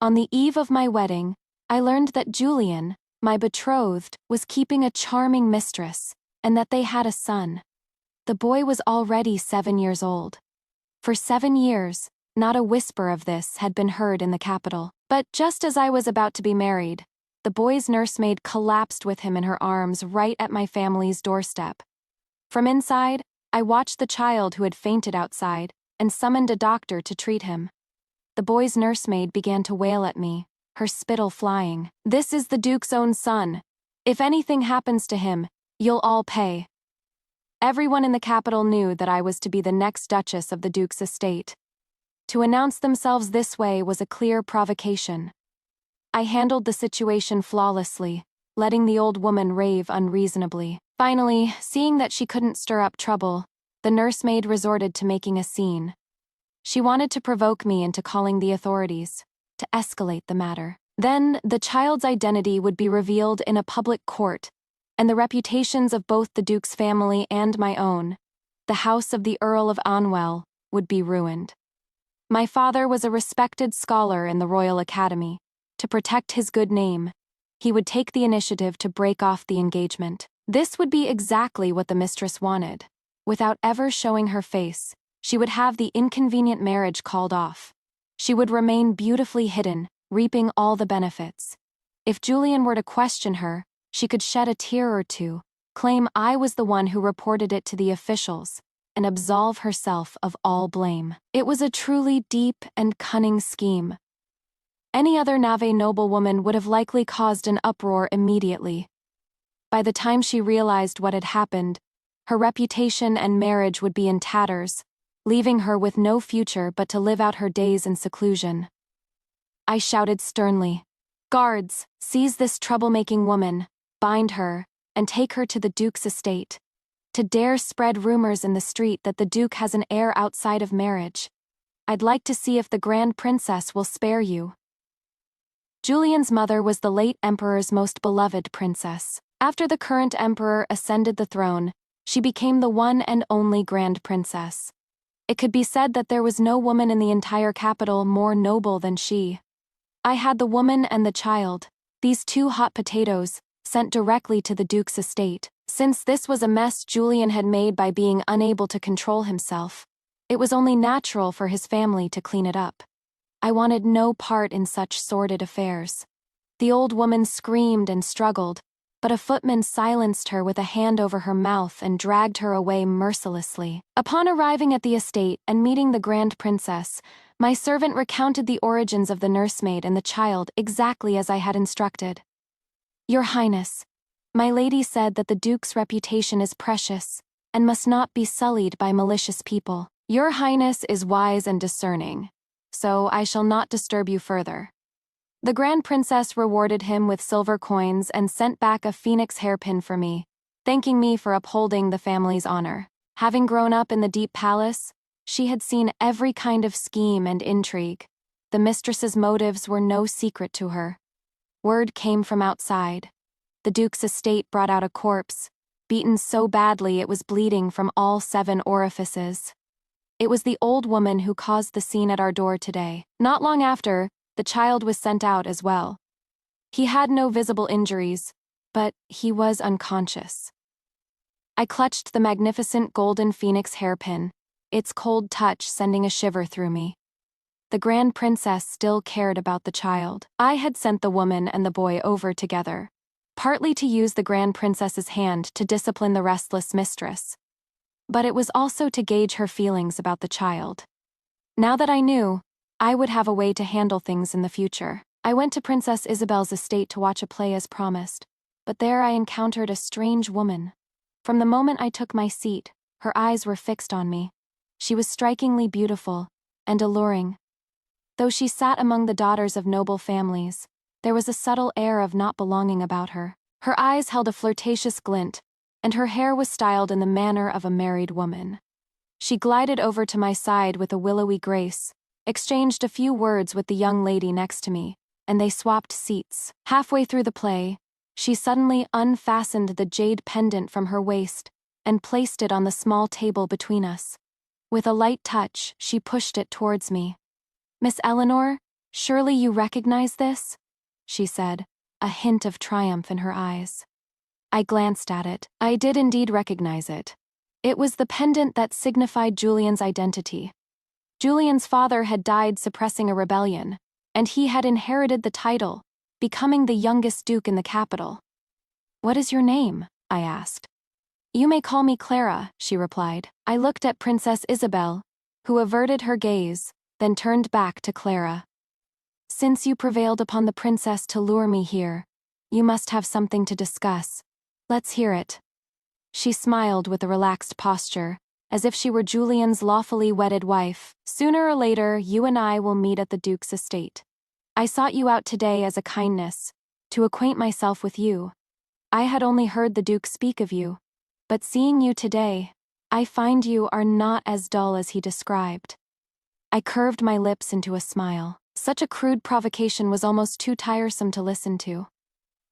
On the eve of my wedding, I learned that Julian, my betrothed, was keeping a charming mistress, and that they had a son. The boy was already 7 years old. For 7 years, not a whisper of this had been heard in the capital. But just as I was about to be married, the boy's nursemaid collapsed with him in her arms right at my family's doorstep. From inside, I watched the child who had fainted outside and summoned a doctor to treat him. The boy's nursemaid began to wail at me, her spittle flying. "This is the Duke's own son. If anything happens to him, you'll all pay." Everyone in the capital knew that I was to be the next Duchess of the Duke's estate. To announce themselves this way was a clear provocation. I handled the situation flawlessly, letting the old woman rave unreasonably. Finally, seeing that she couldn't stir up trouble, the nursemaid resorted to making a scene. She wanted to provoke me into calling the authorities, to escalate the matter. Then, the child's identity would be revealed in a public court, and the reputations of both the Duke's family and my own, the house of the Earl of Anwell, would be ruined. My father was a respected scholar in the Royal Academy. To protect his good name, he would take the initiative to break off the engagement. This would be exactly what the mistress wanted. Without ever showing her face, she would have the inconvenient marriage called off. She would remain beautifully hidden, reaping all the benefits. If Julian were to question her, she could shed a tear or two, claim I was the one who reported it to the officials, and absolve herself of all blame. It was a truly deep and cunning scheme. Any other Nave noblewoman would have likely caused an uproar immediately. By the time she realized what had happened, her reputation and marriage would be in tatters, leaving her with no future but to live out her days in seclusion. I shouted sternly, "Guards, seize this troublemaking woman, bind her, and take her to the Duke's estate. To dare spread rumors in the street that the Duke has an heir outside of marriage. I'd like to see if the Grand Princess will spare you." Julian's mother was the late emperor's most beloved princess. After the current emperor ascended the throne, she became the one and only Grand Princess. It could be said that there was no woman in the entire capital more noble than she. I had the woman and the child, these two hot potatoes, sent directly to the Duke's estate. Since this was a mess Julian had made by being unable to control himself, it was only natural for his family to clean it up. I wanted no part in such sordid affairs. The old woman screamed and struggled, but a footman silenced her with a hand over her mouth and dragged her away mercilessly. Upon arriving at the estate and meeting the Grand Princess, my servant recounted the origins of the nursemaid and the child exactly as I had instructed. "Your Highness, my lady said that the Duke's reputation is precious and must not be sullied by malicious people. Your Highness is wise and discerning, so I shall not disturb you further." The Grand Princess rewarded him with silver coins and sent back a phoenix hairpin for me, thanking me for upholding the family's honor. Having grown up in the Deep Palace, she had seen every kind of scheme and intrigue. The mistress's motives were no secret to her. Word came from outside. The Duke's estate brought out a corpse, beaten so badly it was bleeding from all 7 orifices. It was the old woman who caused the scene at our door today. Not long after, the child was sent out as well. He had no visible injuries, but he was unconscious. I clutched the magnificent golden phoenix hairpin, its cold touch sending a shiver through me. The Grand Princess still cared about the child. I had sent the woman and the boy over together, partly to use the Grand Princess's hand to discipline the restless mistress, but it was also to gauge her feelings about the child. Now that I knew, I would have a way to handle things in the future. I went to Princess Isabel's estate to watch a play as promised, but there I encountered a strange woman. From the moment I took my seat, her eyes were fixed on me. She was strikingly beautiful and alluring. Though she sat among the daughters of noble families, there was a subtle air of not belonging about her. Her eyes held a flirtatious glint, and her hair was styled in the manner of a married woman. She glided over to my side with a willowy grace, exchanged a few words with the young lady next to me, and they swapped seats. Halfway through the play, she suddenly unfastened the jade pendant from her waist and placed it on the small table between us. With a light touch, she pushed it towards me. "Miss Eleanor," "Surely you recognize this?" she said, a hint of triumph in her eyes. I glanced at it. I did indeed recognize it. It was the pendant that signified Julian's identity. Julian's father had died suppressing a rebellion, and he had inherited the title, becoming the youngest duke in the capital. "What is your name?" I asked. "You may call me Clara," she replied. I looked at Princess Isabel, who averted her gaze, then turned back to Clara. "Since you prevailed upon the princess to lure me here, you must have something to discuss. Let's hear it." She smiled with a relaxed posture, as if she were Julian's lawfully wedded wife. "Sooner or later, you and I will meet at the Duke's estate. I sought you out today as a kindness, to acquaint myself with you. I had only heard the Duke speak of you, but seeing you today, I find you are not as dull as he described." I curved my lips into a smile. Such a crude provocation was almost too tiresome to listen to.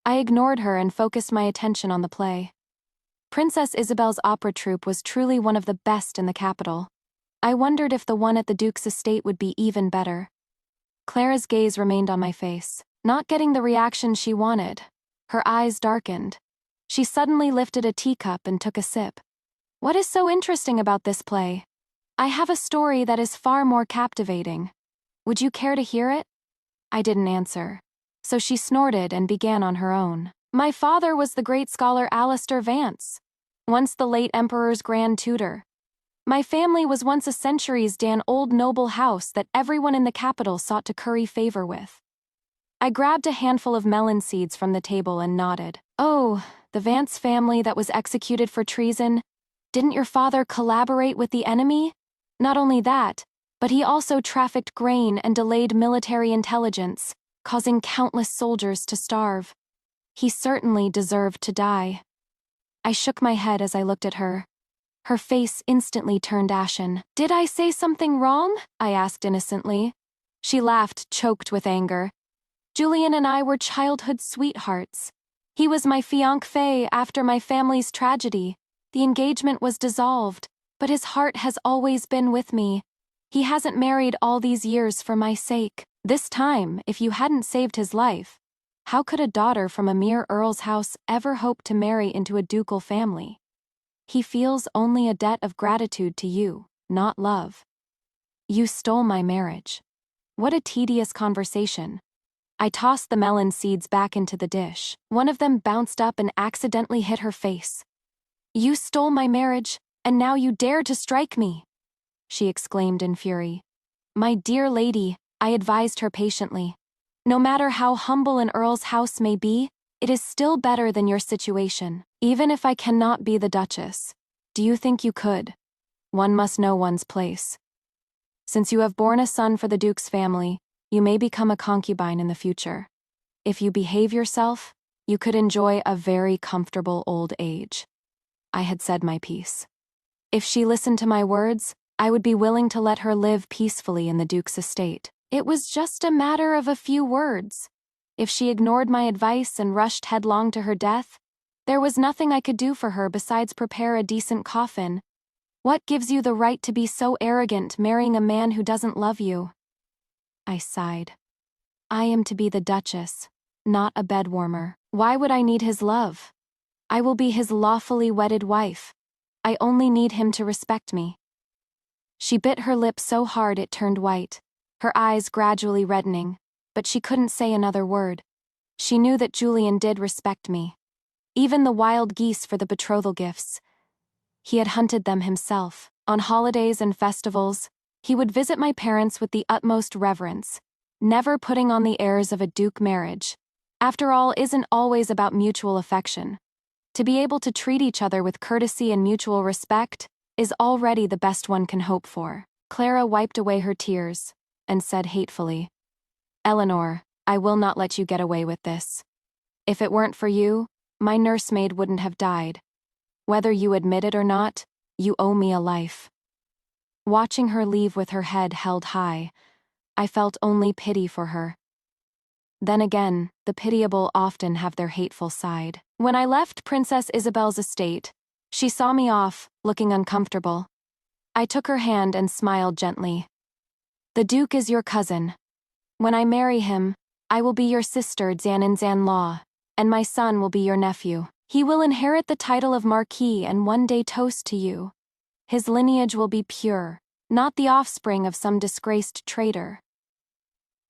I ignored her and focused my attention on the play. Princess Isabel's opera troupe was truly one of the best in the capital. I wondered if the one at the Duke's estate would be even better. Clara's gaze remained on my face, not getting the reaction she wanted. Her eyes darkened. She suddenly lifted a teacup and took a sip. "What is so interesting about this play? I have a story that is far more captivating. Would you care to hear it?" I didn't answer, so she snorted and began on her own. "My father was the great scholar Alistair Vance, once the late emperor's grand tutor. My family was once a centuries-dan old noble house that everyone in the capital sought to curry favor with." I grabbed a handful of melon seeds from the table and nodded. "Oh, the Vance family that was executed for treason? Didn't your father collaborate with the enemy? Not only that, but he also trafficked grain and delayed military intelligence, causing countless soldiers to starve. He certainly deserved to die." I shook my head as I looked at her. Her face instantly turned ashen. "Did I say something wrong?" I asked innocently. She laughed, choked with anger. "Julian and I were childhood sweethearts. He was my fiancé after my family's tragedy. The engagement was dissolved, but his heart has always been with me. He hasn't married all these years for my sake. This time, if you hadn't saved his life, how could a daughter from a mere earl's house ever hope to marry into a ducal family? He feels only a debt of gratitude to you, not love. You stole my marriage." What a tedious conversation. I tossed the melon seeds back into the dish. One of them bounced up and accidentally hit her face. "You stole my marriage, and now you dare to strike me!" she exclaimed in fury. "My dear lady," I advised her patiently, "no matter how humble an earl's house may be, it is still better than your situation. Even if I cannot be the Duchess, do you think you could? One must know one's place. Since you have borne a son for the Duke's family, you may become a concubine in the future. If you behave yourself, you could enjoy a very comfortable old age." I had said my piece. If she listened to my words, I would be willing to let her live peacefully in the Duke's estate. It was just a matter of a few words. If she ignored my advice and rushed headlong to her death, there was nothing I could do for her besides prepare a decent coffin. "What gives you the right to be so arrogant, marrying a man who doesn't love you?" I sighed. "I am to be the Duchess, not a bedwarmer. Why would I need his love? I will be his lawfully wedded wife. I only need him to respect me." She bit her lip so hard it turned white, her eyes gradually reddening, but she couldn't say another word. She knew that Julian did respect me. Even the wild geese for the betrothal gifts. He had hunted them himself. On holidays and festivals, he would visit my parents with the utmost reverence, never putting on the airs of a duke marriage. After all, isn't always about mutual affection. To be able to treat each other with courtesy and mutual respect is already the best one can hope for. Clara wiped away her tears and said hatefully, "Eleanor, I will not let you get away with this. If it weren't for you, my nursemaid wouldn't have died. Whether you admit it or not, you owe me a life." Watching her leave with her head held high, I felt only pity for her. Then again, the pitiable often have their hateful side. When I left Princess Isabel's estate, she saw me off, looking uncomfortable. I took her hand and smiled gently. "The Duke is your cousin. When I marry him, I will be your sister Zan-in-Zan-Law, and my son will be your nephew. He will inherit the title of Marquis and one day toast to you. His lineage will be pure, not the offspring of some disgraced traitor."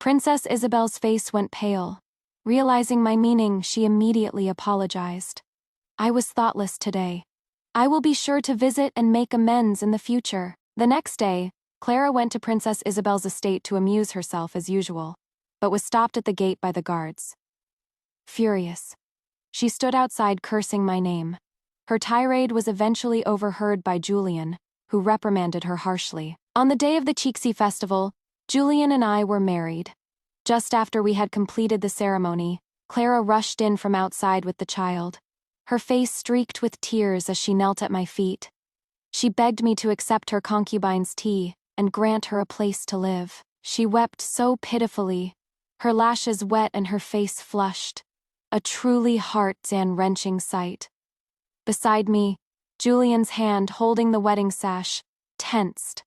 Princess Isabel's face went pale. Realizing my meaning, she immediately apologized. "I was thoughtless today. I will be sure to visit and make amends in the future." The next day, Clara went to Princess Isabel's estate to amuse herself as usual, but was stopped at the gate by the guards. Furious, she stood outside cursing my name. Her tirade was eventually overheard by Julian, who reprimanded her harshly. On the day of the Chixi festival, Julian and I were married. Just after we had completed the ceremony, Clara rushed in from outside with the child. Her face streaked with tears as she knelt at my feet. She begged me to accept her concubine's tea and grant her a place to live. She wept so pitifully, her lashes wet and her face flushed. A truly heart-wrenching sight. Beside me, Julian's hand holding the wedding sash, tensed.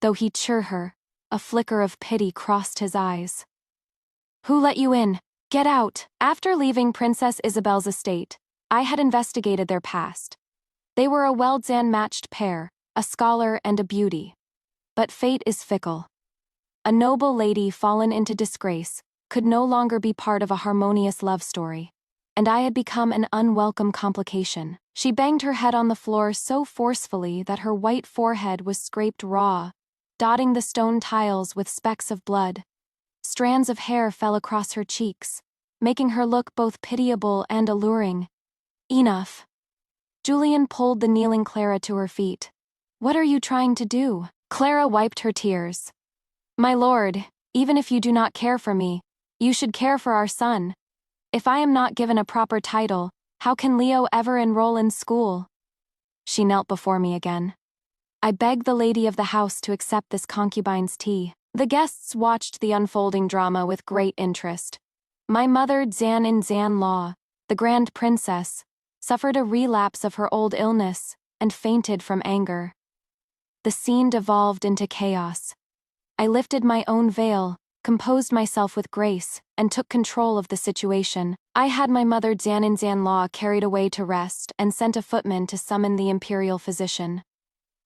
Though he cheered her, a flicker of pity crossed his eyes. "Who let you in? Get out!" After leaving Princess Isabel's estate, I had investigated their past. They were a well-matched pair, a scholar and a beauty. But fate is fickle. A noble lady fallen into disgrace could no longer be part of a harmonious love story, and I had become an unwelcome complication. She banged her head on the floor so forcefully that her white forehead was scraped raw, dotting the stone tiles with specks of blood. Strands of hair fell across her cheeks, making her look both pitiable and alluring. "Enough." Julian pulled the kneeling Clara to her feet. "What are you trying to do?" Clara wiped her tears. "My lord, even if you do not care for me, you should care for our son. If I am not given a proper title, how can Leo ever enroll in school?" She knelt before me again. "I beg the lady of the house to accept this concubine's tea." The guests watched the unfolding drama with great interest. My mother, Zan-in-Zan-Law, the Grand Princess, suffered a relapse of her old illness and fainted from anger. The scene devolved into chaos. I lifted my own veil, composed myself with grace, and took control of the situation. I had my mother Zan-in-Zan-Law carried away to rest and sent a footman to summon the imperial physician.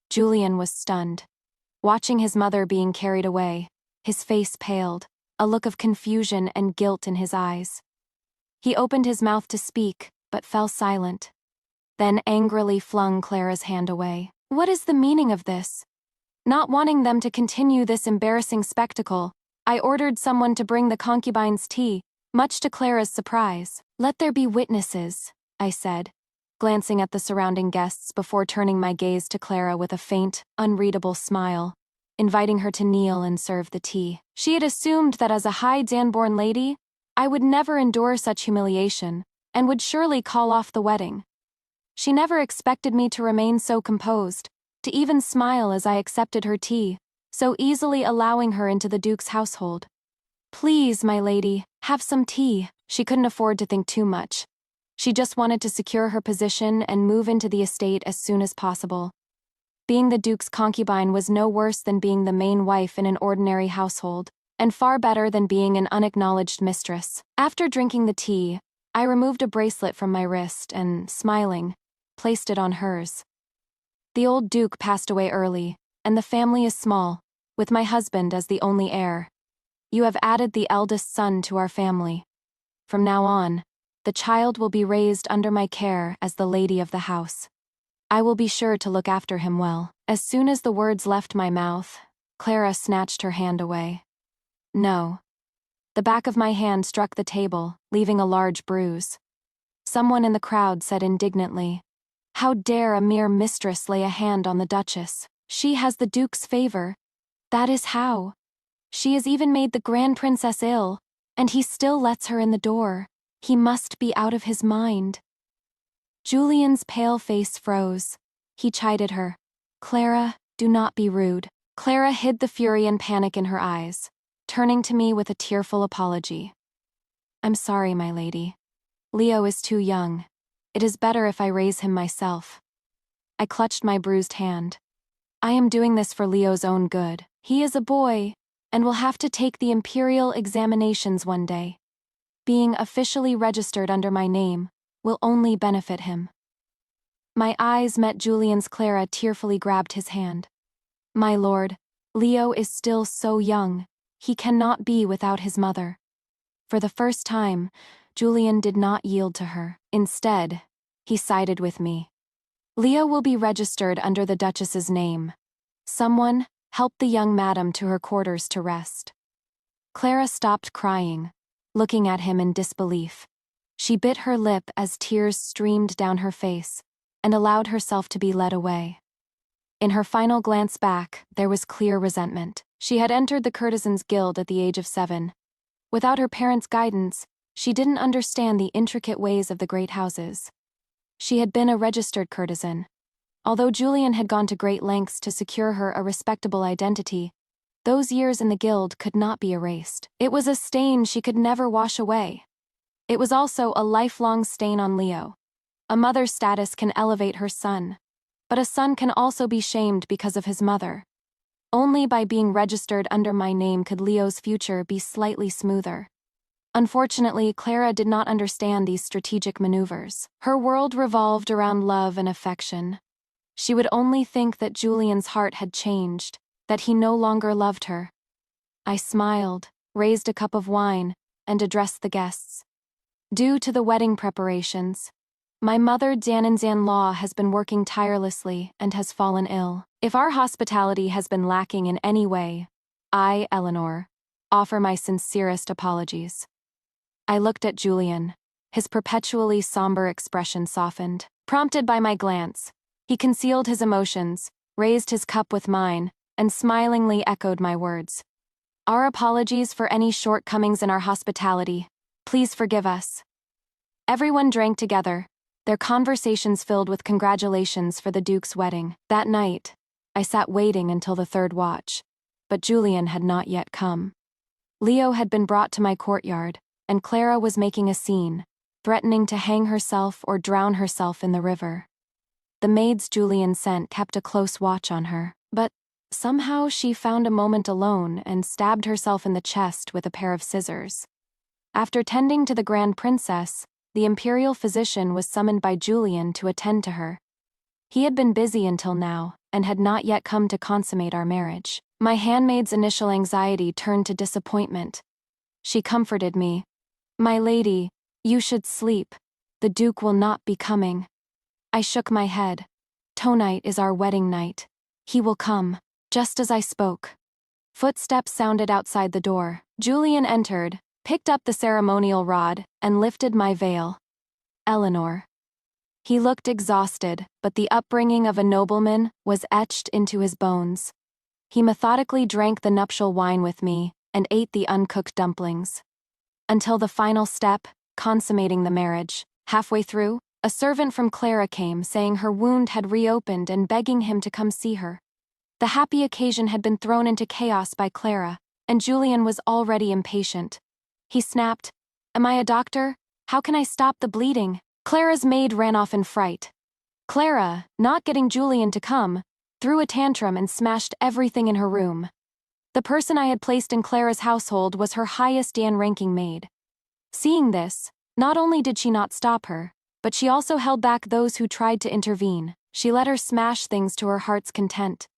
Julian was stunned. Watching his mother being carried away, his face paled, a look of confusion and guilt in his eyes. He opened his mouth to speak, but fell silent. Then angrily flung Clara's hand away. "What is the meaning of this?" Not wanting them to continue this embarrassing spectacle, I ordered someone to bring the concubine's tea, much to Clara's surprise. "Let there be witnesses," I said, glancing at the surrounding guests before turning my gaze to Clara with a faint, unreadable smile, inviting her to kneel and serve the tea. She had assumed that as a high Danborn lady, I would never endure such humiliation, and would surely call off the wedding. She never expected me to remain so composed, to even smile as I accepted her tea, so easily allowing her into the Duke's household. "Please, my lady, have some tea." She couldn't afford to think too much. She just wanted to secure her position and move into the estate as soon as possible. Being the Duke's concubine was no worse than being the main wife in an ordinary household, and far better than being an unacknowledged mistress. After drinking the tea, I removed a bracelet from my wrist and, smiling, placed it on hers. The old Duke passed away early, and the family is small, with my husband as the only heir. You have added the eldest son to our family. From now on, the child will be raised under my care as the lady of the house. I will be sure to look after him well." As soon as the words left my mouth, Clara snatched her hand away. "No." The back of my hand struck the table, leaving a large bruise. Someone in the crowd said indignantly, "How dare a mere mistress lay a hand on the Duchess? She has the Duke's favor. That is how. She has even made the Grand Princess ill, and he still lets her in the door. He must be out of his mind." Julian's pale face froze. He chided her. "Clara, do not be rude." Clara hid the fury and panic in her eyes, turning to me with a tearful apology. "I'm sorry, my lady. Leo is too young. It is better if I raise him myself." I clutched my bruised hand. "I am doing this for Leo's own good. He is a boy. and will have to take the imperial examinations one day. Being officially registered under my name will only benefit him. My eyes met Julian's. Clara tearfully grabbed his hand. My lord, Leo is still so young. He cannot be without his mother. For the first time, Julian did not yield to her. Instead, he sided with me. Leo will be registered under the Duchess's name. Someone, help the young madam to her quarters to rest. Clara stopped crying, looking at him in disbelief. She bit her lip as tears streamed down her face, and allowed herself to be led away. In her final glance back, there was clear resentment. She had entered the Courtesans' Guild at the age of 7. Without her parents' guidance, she didn't understand the intricate ways of the great houses. She had been a registered courtesan. Although Julian had gone to great lengths to secure her a respectable identity, those years in the guild could not be erased. It was a stain she could never wash away. It was also a lifelong stain on Leo. A mother's status can elevate her son, but a son can also be shamed because of his mother. Only by being registered under my name could Leo's future be slightly smoother. Unfortunately, Clara did not understand these strategic maneuvers. Her world revolved around love and affection. She would only think that Julian's heart had changed, that he no longer loved her. I smiled, raised a cup of wine, and addressed the guests. Due to the wedding preparations, my mother Dananzan-Law has been working tirelessly and has fallen ill. If our hospitality has been lacking in any way, I, Eleanor, offer my sincerest apologies. I looked at Julian. His perpetually somber expression softened. Prompted by my glance, he concealed his emotions, raised his cup with mine, and smilingly echoed my words. Our apologies for any shortcomings in our hospitality. Please forgive us. Everyone drank together, their conversations filled with congratulations for the Duke's wedding. That night, I sat waiting until the 3rd watch, but Julian had not yet come. Leo had been brought to my courtyard, and Clara was making a scene, threatening to hang herself or drown herself in the river. The maids Julian sent kept a close watch on her, but somehow she found a moment alone and stabbed herself in the chest with a pair of scissors. After tending to the Grand Princess, the imperial physician was summoned by Julian to attend to her. He had been busy until now, and had not yet come to consummate our marriage. My handmaid's initial anxiety turned to disappointment. She comforted me. My lady, you should sleep. The Duke will not be coming. I shook my head. Tonight is our wedding night. He will come. Just as I spoke, footsteps sounded outside the door. Julian entered, picked up the ceremonial rod, and lifted my veil. Eleanor. He looked exhausted, but the upbringing of a nobleman was etched into his bones. He methodically drank the nuptial wine with me, and ate the uncooked dumplings. Until the final step, consummating the marriage. Halfway through, a servant from Clara came saying her wound had reopened and begging him to come see her. The happy occasion had been thrown into chaos by Clara, and Julian was already impatient. He snapped, "Am I a doctor? How can I stop the bleeding?" Clara's maid ran off in fright. Clara, not getting Julian to come, threw a tantrum and smashed everything in her room. The person I had placed in Clara's household was her highest-ranking maid. Seeing this, not only did she not stop her, but she also held back those who tried to intervene. She let her smash things to her heart's content.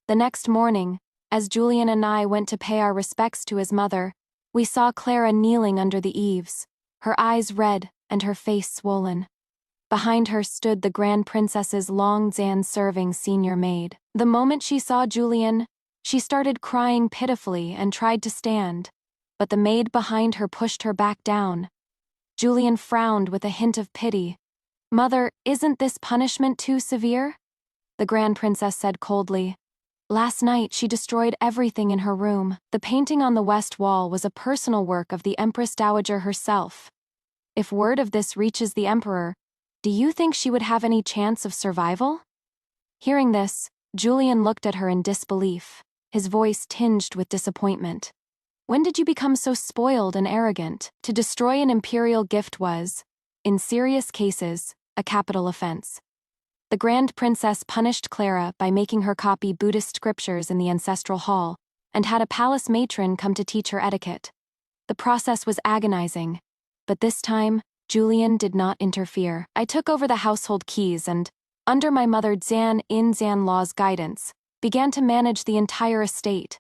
The next morning, as Julian and I went to pay our respects to his mother, we saw Clara kneeling under the eaves, her eyes red and her face swollen. Behind her stood the Grand Princess's long-serving senior maid. The moment she saw Julian, she started crying pitifully and tried to stand, but the maid behind her pushed her back down. Julian frowned with a hint of pity. "Mother, isn't this punishment too severe?" The Grand Princess said coldly. "Last night she destroyed everything in her room. The painting on the west wall was a personal work of the Empress Dowager herself. If word of this reaches the Emperor, do you think she would have any chance of survival?" Hearing this, Julian looked at her in disbelief, his voice tinged with disappointment. "When did you become so spoiled and arrogant? To destroy an imperial gift was, in serious cases, a capital offense." The Grand Princess punished Clara by making her copy Buddhist scriptures in the ancestral hall, and had a palace matron come to teach her etiquette. The process was agonizing, but this time, Julian did not interfere. I took over the household keys and, under my mother Zan-Law's guidance, began to manage the entire estate.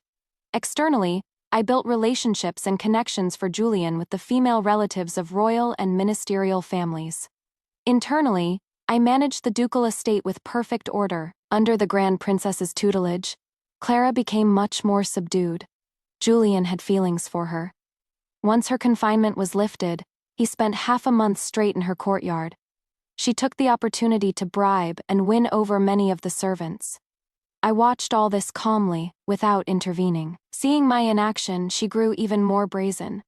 Externally, I built relationships and connections for Julian with the female relatives of royal and ministerial families. Internally, I managed the ducal estate with perfect order. Under the Grand Princess's tutelage, Clara became much more subdued. Julian had feelings for her. Once her confinement was lifted, he spent half a month straight in her courtyard. She took the opportunity to bribe and win over many of the servants. I watched all this calmly, without intervening. Seeing my inaction, she grew even more brazen.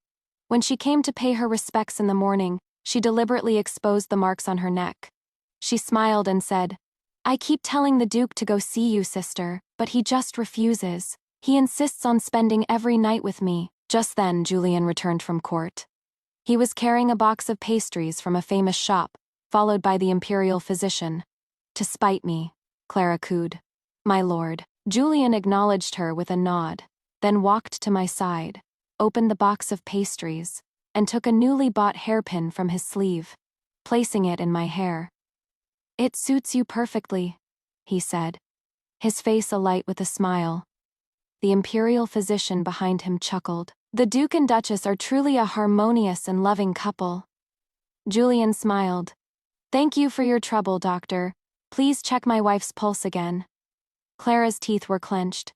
When she came to pay her respects in the morning, she deliberately exposed the marks on her neck. She smiled and said, "I keep telling the Duke to go see you, sister, but he just refuses. He insists on spending every night with me." Just then, Julian returned from court. He was carrying a box of pastries from a famous shop, followed by the imperial physician. "To spite me," Clara cooed. "My lord." Julian acknowledged her with a nod, then walked to my side, opened the box of pastries, and took a newly bought hairpin from his sleeve, placing it in my hair. "It suits you perfectly," he said, his face alight with a smile. The imperial physician behind him chuckled. "The Duke and Duchess are truly a harmonious and loving couple." Julian smiled. "Thank you for your trouble, doctor. Please check my wife's pulse again." Clara's teeth were clenched.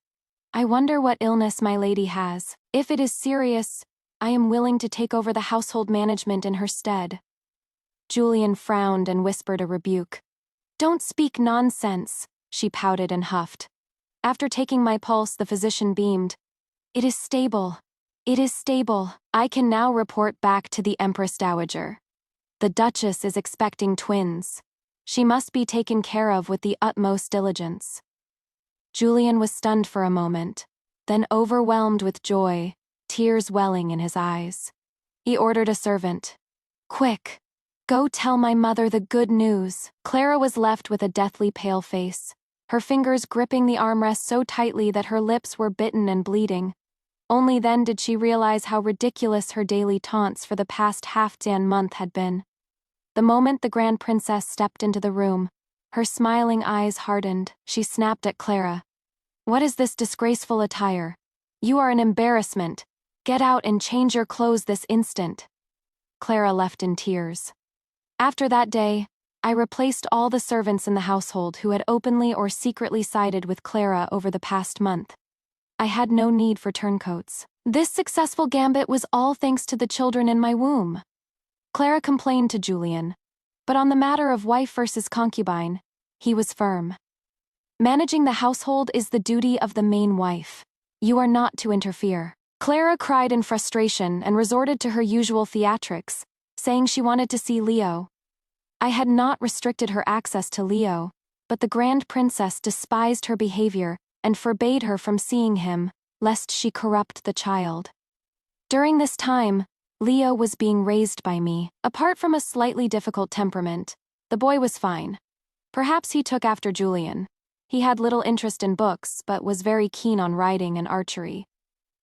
"I wonder what illness my lady has. If it is serious, I am willing to take over the household management in her stead." Julian frowned and whispered a rebuke. "Don't speak nonsense," she pouted and huffed. After taking my pulse, the physician beamed. "It is stable. It is stable. I can now report back to the Empress Dowager. The Duchess is expecting twins. She must be taken care of with the utmost diligence." Julian was stunned for a moment, then overwhelmed with joy, tears welling in his eyes. He ordered a servant. "Quick! Go tell my mother the good news." Clara was left with a deathly pale face, her fingers gripping the armrest so tightly that her lips were bitten and bleeding. Only then did she realize how ridiculous her daily taunts for the past half-dan month had been. The moment the Grand Princess stepped into the room, her smiling eyes hardened. She snapped at Clara. "What is this disgraceful attire? You are an embarrassment. Get out and change your clothes this instant." Clara left in tears. After that day, I replaced all the servants in the household who had openly or secretly sided with Clara over the past month. I had no need for turncoats. This successful gambit was all thanks to the children in my womb. Clara complained to Julian, but on the matter of wife versus concubine, he was firm. "Managing the household is the duty of the main wife. You are not to interfere." Clara cried in frustration and resorted to her usual theatrics, saying she wanted to see Leo. I had not restricted her access to Leo, but the Grand Princess despised her behavior and forbade her from seeing him, lest she corrupt the child. During this time, Leo was being raised by me. Apart from a slightly difficult temperament, the boy was fine. Perhaps he took after Julian. He had little interest in books, but was very keen on riding and archery.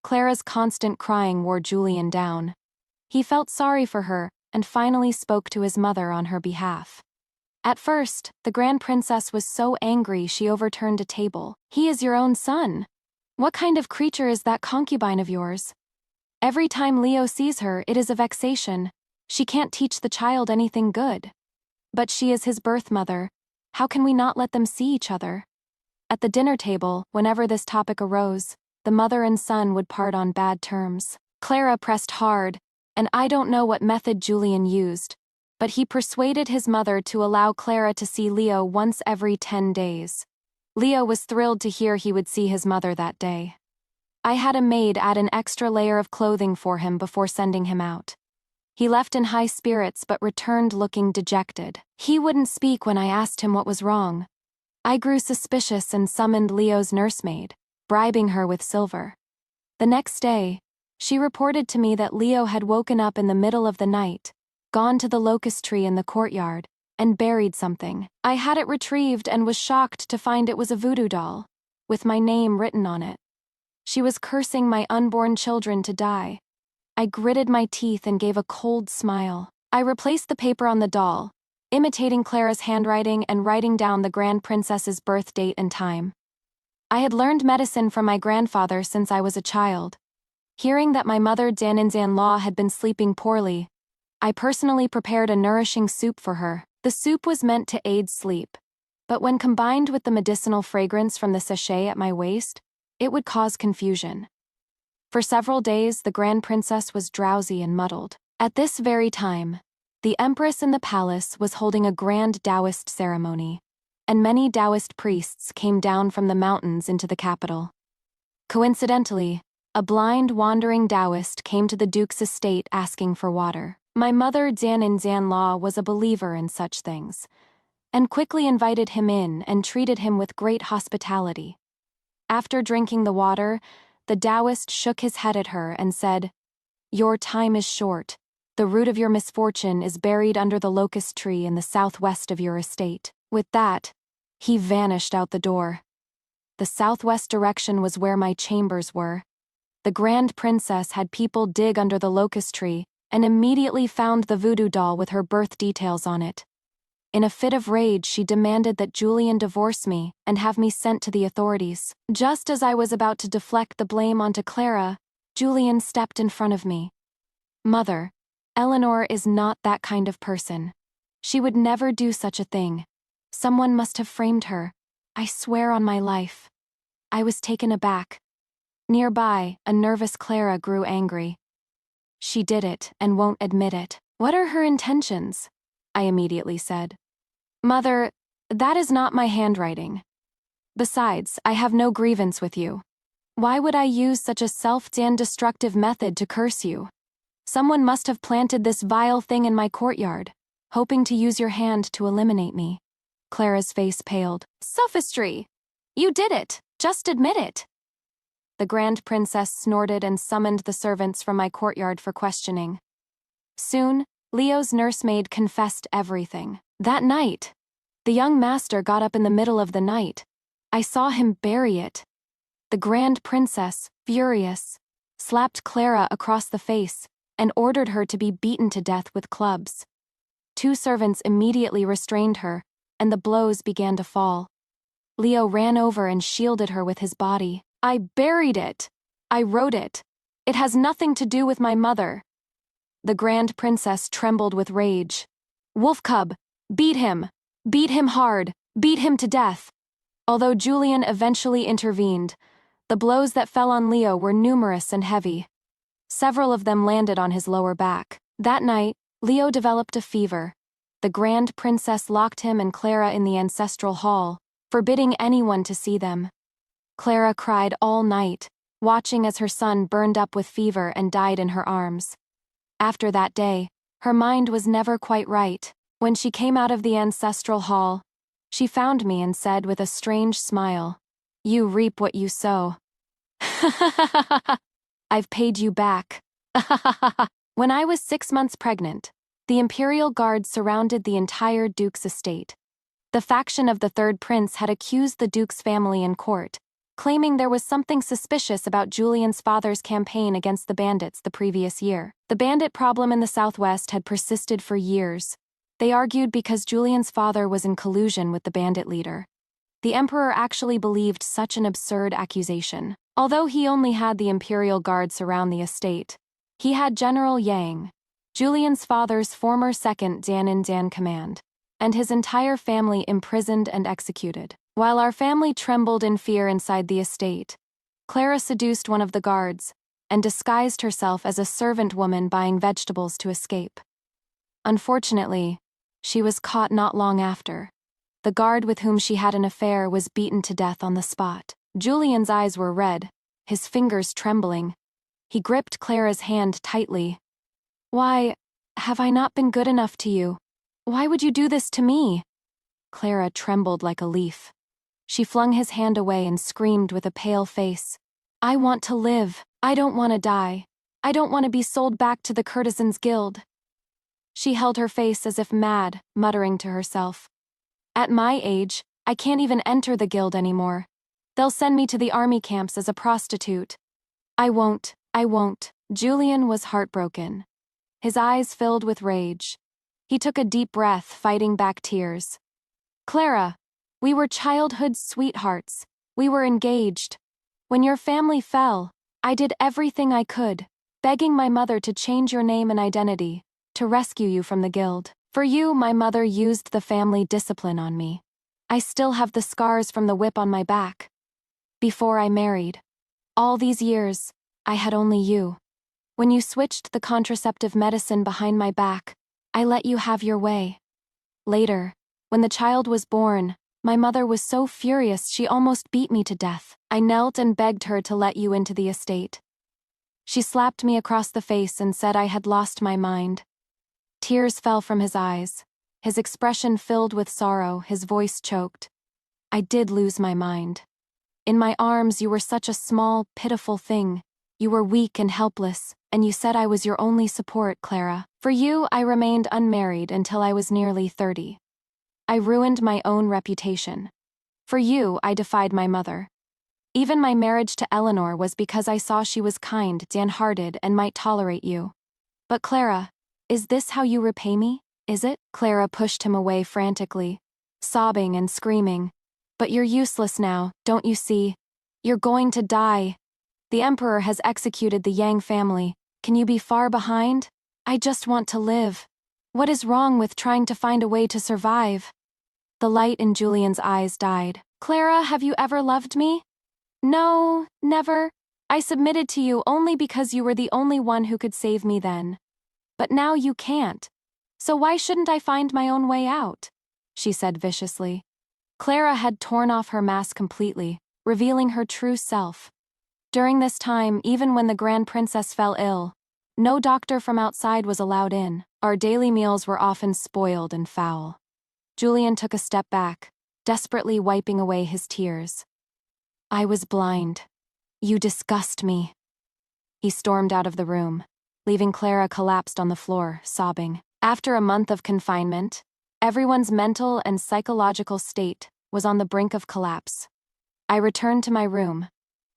Clara's constant crying wore Julian down. He felt sorry for her and finally spoke to his mother on her behalf. At first, the Grand Princess was so angry she overturned a table. "He is your own son. What kind of creature is that concubine of yours? Every time Leo sees her, it is a vexation. She can't teach the child anything good. But she is his birth mother. How can we not let them see each other?" At the dinner table, whenever this topic arose, the mother and son would part on bad terms. Clara pressed hard, and I don't know what method Julian used, but he persuaded his mother to allow Clara to see Leo once every 10 days. Leo was thrilled to hear he would see his mother that day. I had a maid add an extra layer of clothing for him before sending him out. He left in high spirits but returned looking dejected. He wouldn't speak when I asked him what was wrong. I grew suspicious and summoned Leo's nursemaid, bribing her with silver. The next day, she reported to me that Leo had woken up in the middle of the night, gone to the locust tree in the courtyard, and buried something. I had it retrieved and was shocked to find it was a voodoo doll, with my name written on it. She was cursing my unborn children to die. I gritted my teeth and gave a cold smile. I replaced the paper on the doll, imitating Clara's handwriting and writing down the Grand Princess's birth date and time. I had learned medicine from my grandfather since I was a child. Hearing that my mother Daninzan Law had been sleeping poorly, I personally prepared a nourishing soup for her. The soup was meant to aid sleep, but when combined with the medicinal fragrance from the sachet at my waist, it would cause confusion. For several days, the Grand Princess was drowsy and muddled. At this very time, the Empress in the palace was holding a grand Taoist ceremony, and many Taoist priests came down from the mountains into the capital. Coincidentally, a blind, wandering Taoist came to the Duke's estate asking for water. My mother Daninzan Law was a believer in such things, and quickly invited him in and treated him with great hospitality. After drinking the water, the Taoist shook his head at her and said, "Your time is short. The root of your misfortune is buried under the locust tree in the southwest of your estate." With that, he vanished out the door. The southwest direction was where my chambers were. The Grand Princess had people dig under the locust tree and immediately found the voodoo doll with her birth details on it. In a fit of rage, she demanded that Julian divorce me and have me sent to the authorities. Just as I was about to deflect the blame onto Clara, Julian stepped in front of me. "Mother, Eleanor is not that kind of person. She would never do such a thing. Someone must have framed her. I swear on my life." I was taken aback. Nearby, a nervous Clara grew angry. "She did it and won't admit it. What are her intentions?" I immediately said. "Mother, that is not my handwriting. Besides, I have no grievance with you. Why would I use such a self-destructive method to curse you? Someone must have planted this vile thing in my courtyard, hoping to use your hand to eliminate me." Clara's face paled. "Sophistry! You did it! Just admit it!" The Grand Princess snorted and summoned the servants from my courtyard for questioning. Soon, Leo's nursemaid confessed everything. That night, the young master got up in the middle of the night. I saw him bury it. The Grand Princess, furious, slapped Clara across the face and ordered her to be beaten to death with clubs. 2 servants immediately restrained her, and the blows began to fall. Leo ran over and shielded her with his body. "I buried it. I wrote it. It has nothing to do with my mother." The Grand Princess trembled with rage. "Wolf Cub, beat him! Beat him hard! Beat him to death!" Although Julian eventually intervened, the blows that fell on Leo were numerous and heavy. Several of them landed on his lower back. That night, Leo developed a fever. The Grand Princess locked him and Clara in the ancestral hall, forbidding anyone to see them. Clara cried all night, watching as her son burned up with fever and died in her arms. After that day, her mind was never quite right. When she came out of the ancestral hall, she found me and said with a strange smile, "You reap what you sow." "I've paid you back." When I was 6 months pregnant, the Imperial Guard surrounded the entire Duke's estate. The faction of the third prince had accused the Duke's family in court, claiming there was something suspicious about Julian's father's campaign against the bandits the previous year. The bandit problem in the southwest had persisted for years. They argued because Julian's father was in collusion with the bandit leader. The emperor actually believed such an absurd accusation. Although he only had the Imperial Guard surround the estate, he had General Yang, Julian's father's former second Dan command, and his entire family imprisoned and executed. While our family trembled in fear inside the estate, Clara seduced one of the guards and disguised herself as a servant woman buying vegetables to escape. Unfortunately, she was caught not long after. The guard with whom she had an affair was beaten to death on the spot. Julian's eyes were red, his fingers trembling. He gripped Clara's hand tightly. "Why, have I not been good enough to you? Why would you do this to me?" Clara trembled like a leaf. She flung his hand away and screamed with a pale face. "I want to live. I don't want to die. I don't want to be sold back to the Courtesans' Guild." She held her face as if mad, muttering to herself, "At my age, I can't even enter the guild anymore. They'll send me to the army camps as a prostitute. I won't. Julian was heartbroken. His eyes filled with rage. He took a deep breath, fighting back tears. Clara, we were childhood sweethearts. We were engaged. When your family fell, I did everything I could, begging my mother to change your name and identity, to rescue you from the guild. For you, my mother used the family discipline on me. I still have the scars from the whip on my back. Before I married. All these years, I had only you. When you switched the contraceptive medicine behind my back, I let you have your way. Later, when the child was born, my mother was so furious she almost beat me to death. I knelt and begged her to let you into the estate. She slapped me across the face and said I had lost my mind. Tears fell from his eyes. His expression filled with sorrow, his voice choked. I did lose my mind. In my arms you were such a small, pitiful thing. You were weak and helpless, and you said I was your only support, Clara. For you, I remained unmarried until I was nearly 30. I ruined my own reputation. For you, I defied my mother. Even my marriage to Eleanor was because I saw she was kind, dan-hearted, and might tolerate you. But Clara, is this how you repay me? Is it? Clara pushed him away frantically, sobbing and screaming. But you're useless now, don't you see? You're going to die. The Emperor has executed the Yang family. Can you be far behind? I just want to live. What is wrong with trying to find a way to survive? The light in Julian's eyes died. Clara, have you ever loved me? No, never. I submitted to you only because you were the only one who could save me then. But now you can't. So why shouldn't I find my own way out? She said viciously. Clara had torn off her mask completely, revealing her true self. During this time, even when the Grand Princess fell ill, no doctor from outside was allowed in. Our daily meals were often spoiled and foul. Julian took a step back, desperately wiping away his tears. I was blind. You disgust me. He stormed out of the room, leaving Clara collapsed on the floor, sobbing. After a month of confinement, everyone's mental and psychological state was on the brink of collapse. I returned to my room.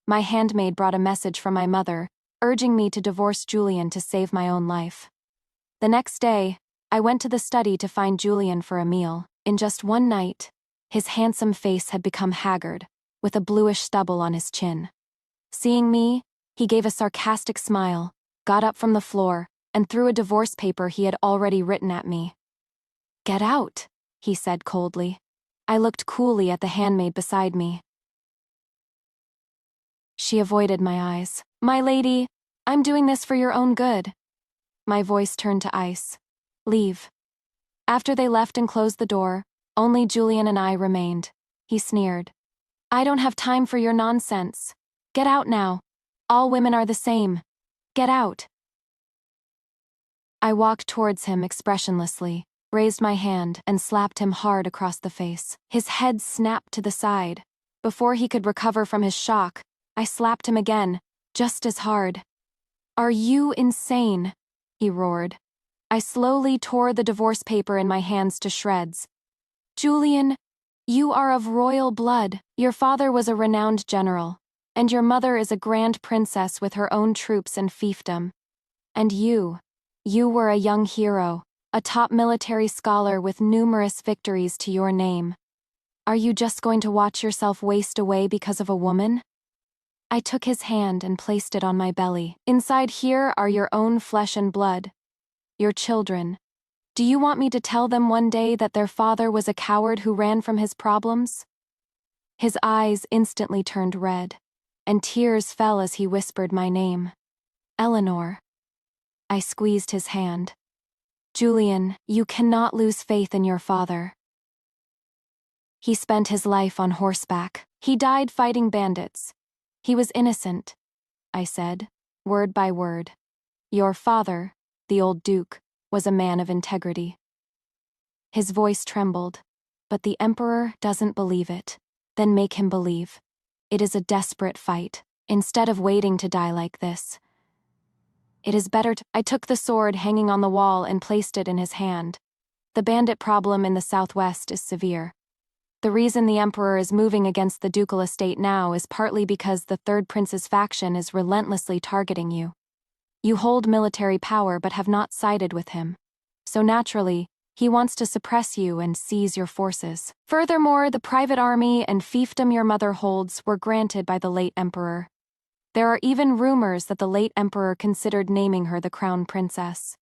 My handmaid brought a message from my mother, urging me to divorce Julian to save my own life. The next day, I went to the study to find Julian for a meal. In just one night, his handsome face had become haggard, with a bluish stubble on his chin. Seeing me, he gave a sarcastic smile, got up from the floor, and threw a divorce paper he had already written at me. Get out, he said coldly. I looked coolly at the handmaid beside me. She avoided my eyes. My lady, I'm doing this for your own good. My voice turned to ice. Leave. After they left and closed the door, only Julian and I remained. He sneered. I don't have time for your nonsense. Get out now. All women are the same. Get out. I walked towards him expressionlessly, raised my hand, and slapped him hard across the face. His head snapped to the side. Before he could recover from his shock, I slapped him again, just as hard. Are you insane? He roared. I slowly tore the divorce paper in my hands to shreds. Julian, you are of royal blood. Your father was a renowned general, and your mother is a grand princess with her own troops and fiefdom. And you were a young hero, a top military scholar with numerous victories to your name. Are you just going to watch yourself waste away because of a woman? I took his hand and placed it on my belly. Inside here are your own flesh and blood. Your children. Do you want me to tell them one day that their father was a coward who ran from his problems? His eyes instantly turned red, and tears fell as he whispered my name. Eleanor. I squeezed his hand. Julian, you cannot lose faith in your father. He spent his life on horseback. He died fighting bandits. He was innocent, I said, word by word. Your father, the old duke, was a man of integrity. His voice trembled. But the Emperor doesn't believe it. Then make him believe. It is a desperate fight. Instead of waiting to die like this, it is better to— I took the sword hanging on the wall and placed it in his hand. The bandit problem in the southwest is severe. The reason the emperor is moving against the ducal estate now is partly because the third prince's faction is relentlessly targeting you. You hold military power but have not sided with him. So naturally, he wants to suppress you and seize your forces. Furthermore, the private army and fiefdom your mother holds were granted by the late emperor. There are even rumors that the late emperor considered naming her the crown princess.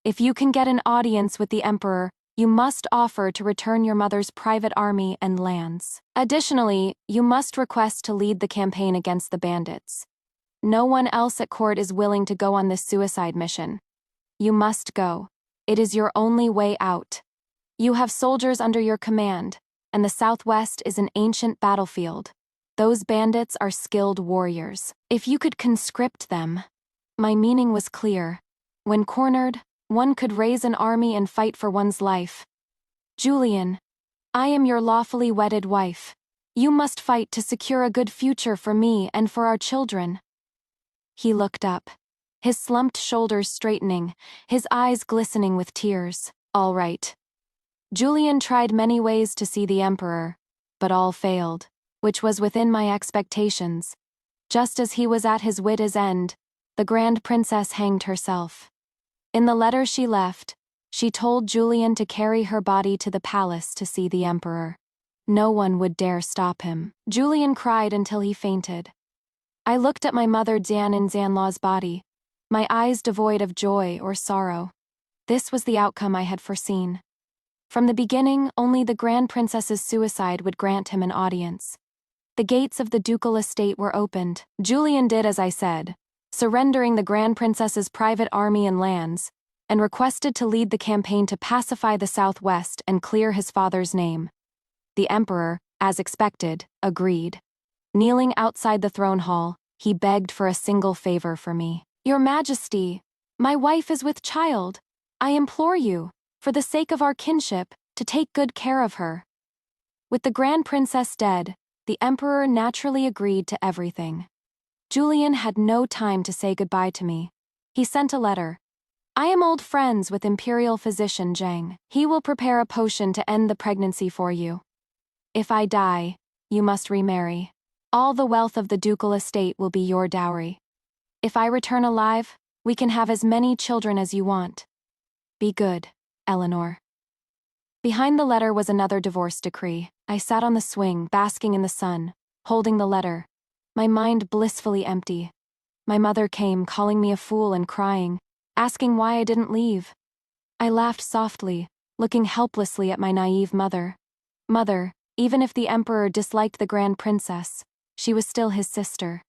If you can get an audience with the emperor, you must offer to return your mother's private army and lands. Additionally, you must request to lead the campaign against the bandits. No one else at court is willing to go on this suicide mission. You must go. It is your only way out. You have soldiers under your command, and the Southwest is an ancient battlefield. Those bandits are skilled warriors. If you could conscript them. My meaning was clear. When cornered, one could raise an army and fight for one's life. Julian, I am your lawfully wedded wife. You must fight to secure a good future for me and for our children. He looked up, his slumped shoulders straightening, his eyes glistening with tears. All right. Julian tried many ways to see the emperor, but all failed, which was within my expectations. Just as he was at his wit's end, the grand princess hanged herself. In the letter she left, she told Julian to carry her body to the palace to see the emperor. No one would dare stop him. Julian cried until he fainted. I looked at my mother Dian in Zanlaw's body, my eyes devoid of joy or sorrow. This was the outcome I had foreseen. From the beginning, only the grand princess's suicide would grant him an audience. The gates of the ducal estate were opened. Julian did as I said, surrendering the grand princess's private army and lands, and requested to lead the campaign to pacify the Southwest and clear his father's name. The emperor, as expected, agreed. Kneeling outside the throne hall, he begged for a single favor for me. Your Majesty, my wife is with child. I implore you, for the sake of our kinship, to take good care of her. With the grand princess dead, the emperor naturally agreed to everything. Julian had no time to say goodbye to me. He sent a letter. I am old friends with imperial physician Zhang. He will prepare a potion to end the pregnancy for you. If I die, you must remarry. All the wealth of the ducal estate will be your dowry. If I return alive, we can have as many children as you want. Be good, Eleanor. Behind the letter was another divorce decree. I sat on the swing, basking in the sun, holding the letter, my mind blissfully empty. My mother came, calling me a fool and crying, asking why I didn't leave. I laughed softly, looking helplessly at my naive mother. Mother, even if the emperor disliked the grand princess, she was still his sister.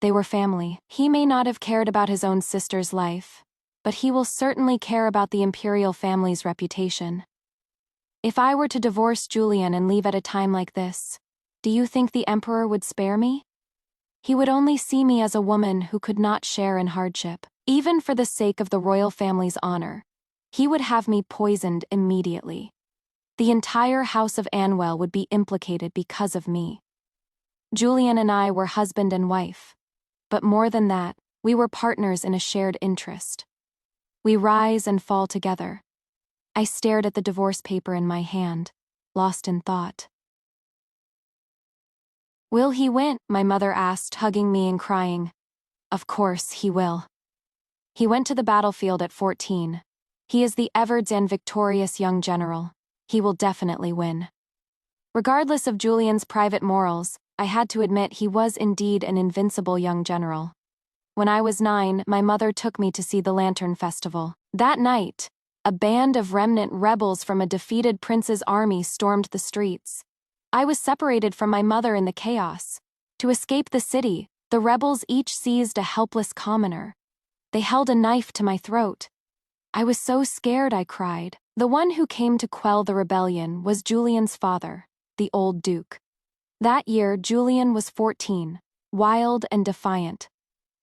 They were family. He may not have cared about his own sister's life, but he will certainly care about the imperial family's reputation. If I were to divorce Julian and leave at a time like this, do you think the emperor would spare me? He would only see me as a woman who could not share in hardship. Even for the sake of the royal family's honor, he would have me poisoned immediately. The entire house of Anwell would be implicated because of me. Julian and I were husband and wife. But more than that, we were partners in a shared interest. We rise and fall together. I stared at the divorce paper in my hand, lost in thought. Will he win? My mother asked, hugging me and crying. Of course he will. He went to the battlefield at 14. He is the ever and victorious young general. He will definitely win. Regardless of Julian's private morals, I had to admit he was indeed an invincible young general. When I was 9, my mother took me to see the Lantern Festival. That night, a band of remnant rebels from a defeated prince's army stormed the streets. I was separated from my mother in the chaos. To escape the city, the rebels each seized a helpless commoner. They held a knife to my throat. I was so scared I cried. The one who came to quell the rebellion was Julian's father, the old duke. That year, Julian was 14, wild and defiant.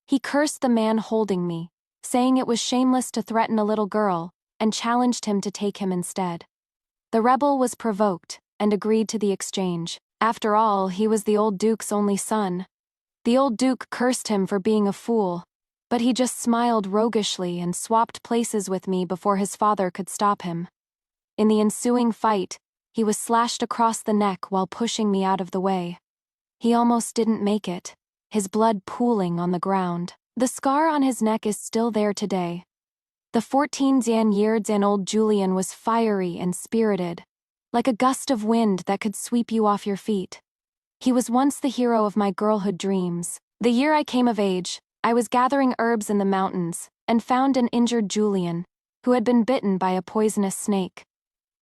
He cursed the man holding me, saying it was shameless to threaten a little girl, and challenged him to take him instead. The rebel was provoked and agreed to the exchange. After all, he was the old duke's only son. The old duke cursed him for being a fool, but he just smiled roguishly and swapped places with me before his father could stop him. In the ensuing fight, He was slashed across the neck while pushing me out of the way. He almost didn't make it, his blood pooling on the ground. The scar on his neck is still there today. The 14-year-old Julian was fiery and spirited, like a gust of wind that could sweep you off your feet. He was once the hero of my girlhood dreams. The year I came of age, I was gathering herbs in the mountains and found an injured Julian, who had been bitten by a poisonous snake.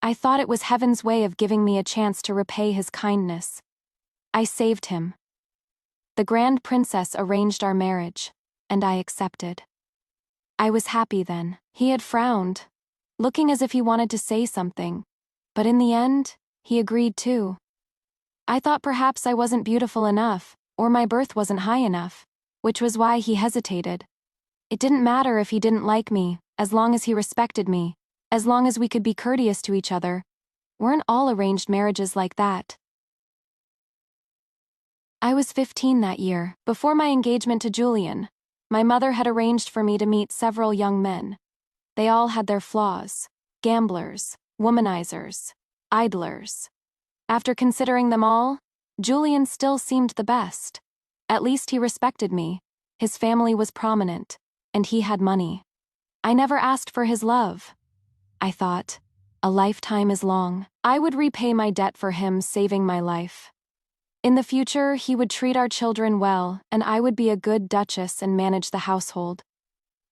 I thought it was heaven's way of giving me a chance to repay his kindness. I saved him. The Grand Princess arranged our marriage, and I accepted. I was happy then. He had frowned, looking as if he wanted to say something, but in the end, he agreed too. I thought perhaps I wasn't beautiful enough, or my birth wasn't high enough, which was why he hesitated. It didn't matter if he didn't like me, as long as he respected me, as long as we could be courteous to each other. Weren't all arranged marriages like that? I was 15 that year, before my engagement to Julian. My mother had arranged for me to meet several young men. They all had their flaws: gamblers, womanizers, idlers. After considering them all, Julian still seemed the best. At least he respected me, his family was prominent, and he had money. I never asked for his love. I thought, a lifetime is long. I would repay my debt for him saving my life. In the future, he would treat our children well, and I would be a good duchess and manage the household.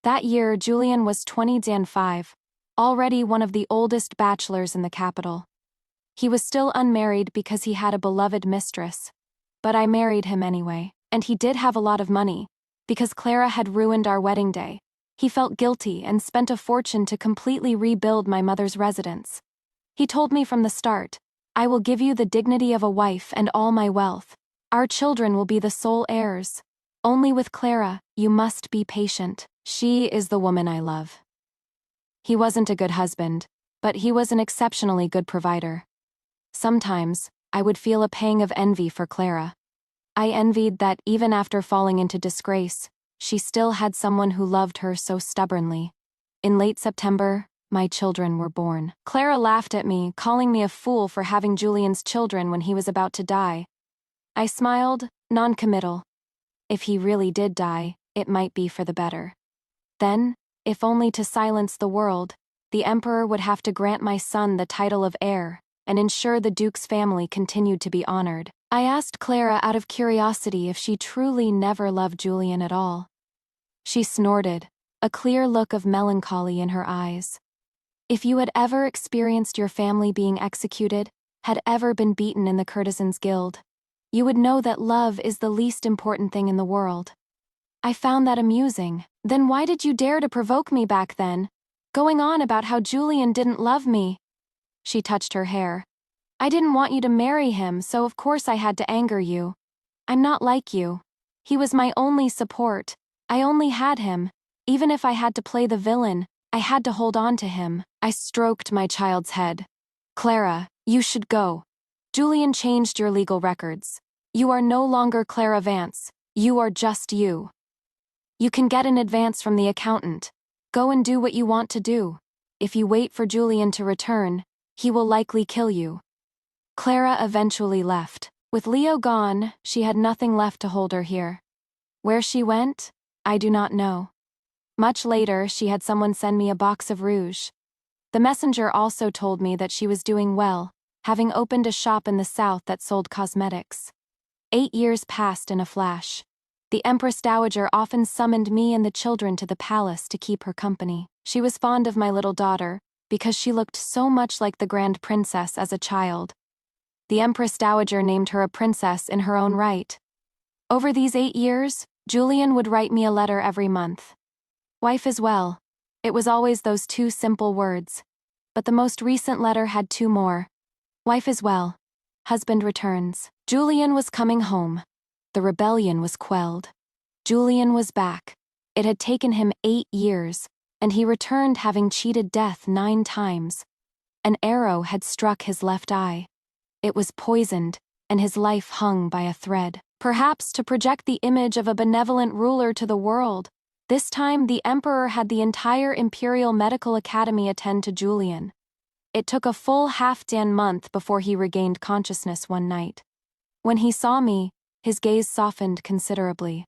That year, Julian was 25, already one of the oldest bachelors in the capital. He was still unmarried because he had a beloved mistress, but I married him anyway, and he did have a lot of money, because Clara had ruined our wedding day. He felt guilty and spent a fortune to completely rebuild my mother's residence. He told me from the start, "I will give you the dignity of a wife and all my wealth. Our children will be the sole heirs. Only with Clara, you must be patient. She is the woman I love." He wasn't a good husband, but he was an exceptionally good provider. Sometimes, I would feel a pang of envy for Clara. I envied that even after falling into disgrace, she still had someone who loved her so stubbornly. In late September, my children were born. Clara laughed at me, calling me a fool for having Julian's children when he was about to die. I smiled, non-committal. If he really did die, it might be for the better. Then, if only to silence the world, the emperor would have to grant my son the title of heir and ensure the duke's family continued to be honored. I asked Clara out of curiosity if she truly never loved Julian at all. She snorted, a clear look of melancholy in her eyes. If you had ever experienced your family being executed, had ever been beaten in the courtesans' guild, you would know that love is the least important thing in the world. I found that amusing. Then why did you dare to provoke me back then, going on about how Julian didn't love me? She touched her hair. I didn't want you to marry him, so of course I had to anger you. I'm not like you. He was my only support. I only had him. Even if I had to play the villain, I had to hold on to him. I stroked my child's head. Clara, you should go. Julian changed your legal records. You are no longer Clara Vance. You are just you. You can get an advance from the accountant. Go and do what you want to do. If you wait for Julian to return, he will likely kill you. Clara eventually left. With Leo gone, she had nothing left to hold her here. Where she went, I do not know. Much later, she had someone send me a box of rouge. The messenger also told me that she was doing well, having opened a shop in the south that sold cosmetics. 8 years passed in a flash. The Empress Dowager often summoned me and the children to the palace to keep her company. She was fond of my little daughter, because she looked so much like the Grand Princess as a child. The Empress Dowager named her a princess in her own right. Over these 8 years, Julian would write me a letter every month. Wife is well. It was always those 2 simple words. But the most recent letter had 2 more. Wife is well. Husband returns. Julian was coming home. The rebellion was quelled. Julian was back. It had taken him 8 years, and he returned having cheated death 9 times. An arrow had struck his left eye. It was poisoned, and his life hung by a thread. Perhaps to project the image of a benevolent ruler to the world, this time the emperor had the entire Imperial Medical Academy attend to Julian. It took a full half-dan month before he regained consciousness one night. When he saw me, his gaze softened considerably.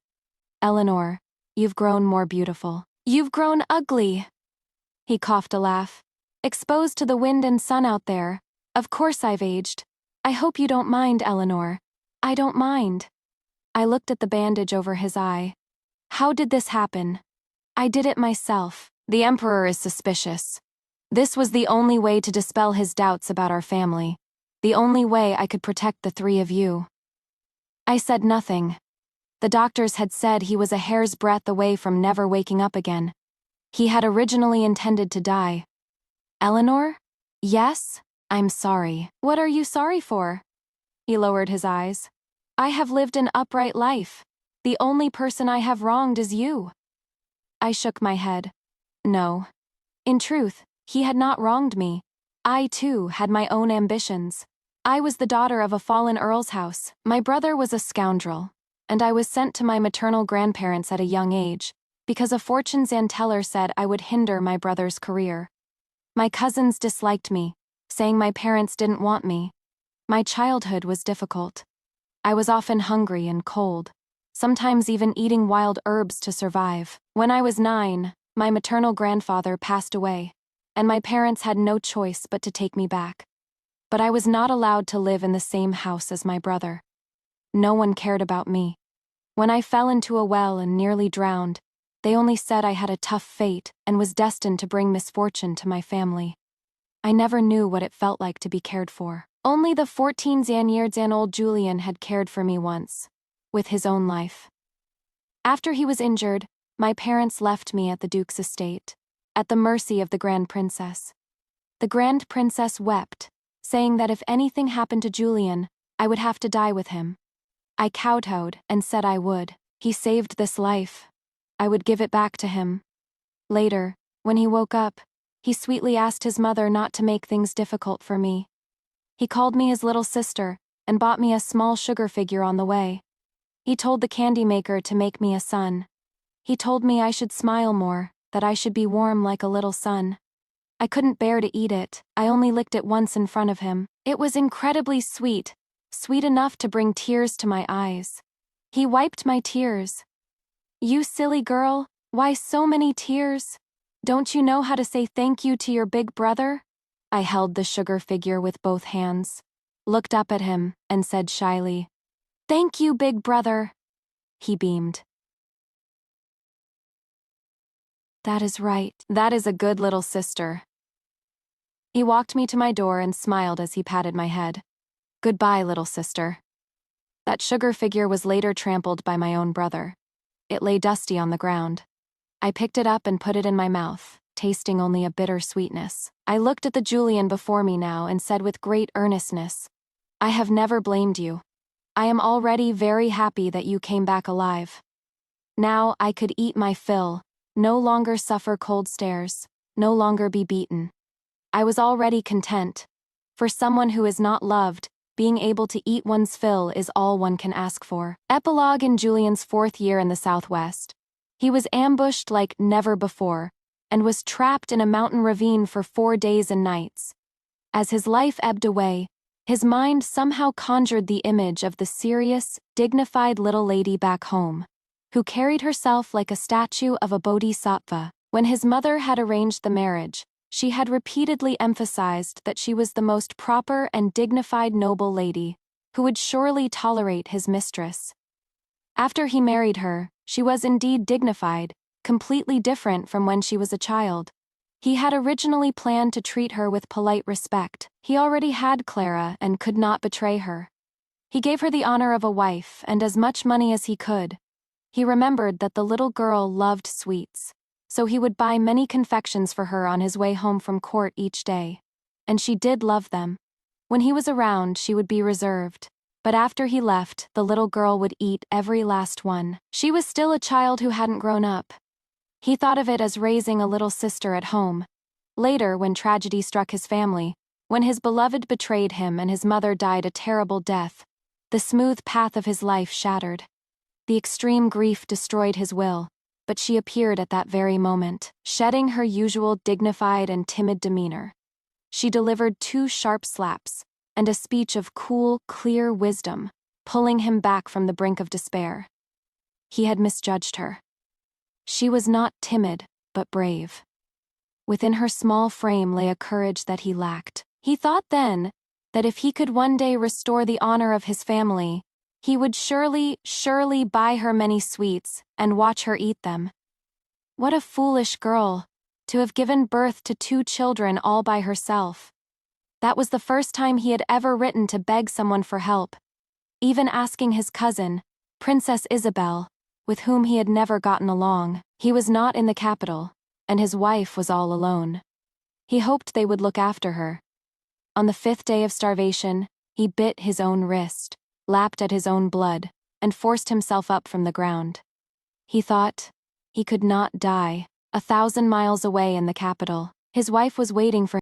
"Eleanor, you've grown more beautiful. You've grown ugly." He coughed a laugh. "Exposed to the wind and sun out there. Of course I've aged. I hope you don't mind, Eleanor." "I don't mind." I looked at the bandage over his eye. "How did this happen?" "I did it myself. The Emperor is suspicious. This was the only way to dispel his doubts about our family. The only way I could protect the three of you." I said nothing. The doctors had said he was a hair's breadth away from never waking up again. He had originally intended to die. "Eleanor?" "Yes? I'm sorry." "What are you sorry for?" He lowered his eyes. "I have lived an upright life. The only person I have wronged is you." I shook my head. No. In truth, he had not wronged me. I, too, had my own ambitions. I was the daughter of a fallen earl's house. My brother was a scoundrel, and I was sent to my maternal grandparents at a young age, because a fortune teller said I would hinder my brother's career. My cousins disliked me, saying my parents didn't want me. My childhood was difficult. I was often hungry and cold, sometimes even eating wild herbs to survive. When I was 9, my maternal grandfather passed away, and my parents had no choice but to take me back. But I was not allowed to live in the same house as my brother. No one cared about me. When I fell into a well and nearly drowned, they only said I had a tough fate and was destined to bring misfortune to my family. I never knew what it felt like to be cared for. Only the 14-year-old Julian had cared for me once, with his own life. After he was injured, my parents left me at the Duke's estate, at the mercy of the Grand Princess. The Grand Princess wept, saying that if anything happened to Julian, I would have to die with him. I kowtowed and said I would. He saved this life. I would give it back to him. Later, when he woke up, he sweetly asked his mother not to make things difficult for me. He called me his little sister and bought me a small sugar figure on the way. He told the candy maker to make me a sun. He told me I should smile more, that I should be warm like a little sun. I couldn't bear to eat it. I only licked it once in front of him. It was incredibly sweet, sweet enough to bring tears to my eyes. He wiped my tears. "You silly girl, why so many tears? Don't you know how to say thank you to your big brother?" I held the sugar figure with both hands, looked up at him, and said shyly, "Thank you, big brother." He beamed. "That is right. That is a good little sister." He walked me to my door and smiled as he patted my head. "Goodbye, little sister." That sugar figure was later trampled by my own brother. It lay dusty on the ground. I picked it up and put it in my mouth, tasting only a bitter sweetness. I looked at the Julian before me now and said with great earnestness, "I have never blamed you. I am already very happy that you came back alive. Now I could eat my fill, no longer suffer cold stares, no longer be beaten. I was already content. For someone who is not loved, being able to eat one's fill is all one can ask for." Epilogue. In Julian's 4th year in the Southwest, he was ambushed like never before, and was trapped in a mountain ravine for 4 days and nights. As his life ebbed away, his mind somehow conjured the image of the serious, dignified little lady back home, who carried herself like a statue of a bodhisattva. When his mother had arranged the marriage, she had repeatedly emphasized that she was the most proper and dignified noble lady, who would surely tolerate his mistress. After he married her, she was indeed dignified, completely different from when she was a child. He had originally planned to treat her with polite respect. He already had Clara and could not betray her. He gave her the honor of a wife and as much money as he could. He remembered that the little girl loved sweets, so he would buy many confections for her on his way home from court each day. And she did love them. When he was around, she would be reserved. But after he left, the little girl would eat every last one. She was still a child who hadn't grown up. He thought of it as raising a little sister at home. Later, when tragedy struck his family, when his beloved betrayed him and his mother died a terrible death, the smooth path of his life shattered. The extreme grief destroyed his will, but she appeared at that very moment, shedding her usual dignified and timid demeanor. She delivered 2 sharp slaps and a speech of cool, clear wisdom, pulling him back from the brink of despair. He had misjudged her. She was not timid, but brave. Within her small frame lay a courage that he lacked. He thought then that if he could one day restore the honor of his family, he would surely buy her many sweets and watch her eat them. What a foolish girl, to have given birth to 2 children all by herself. That was the first time he had ever written to beg someone for help, even asking his cousin, Princess Isabel, with whom he had never gotten along. He was not in the capital, and his wife was all alone. He hoped they would look after her. On the 5th day of starvation, he bit his own wrist, lapped at his own blood, and forced himself up from the ground. He thought he could not die, 1,000 miles away in the capital. His wife was waiting for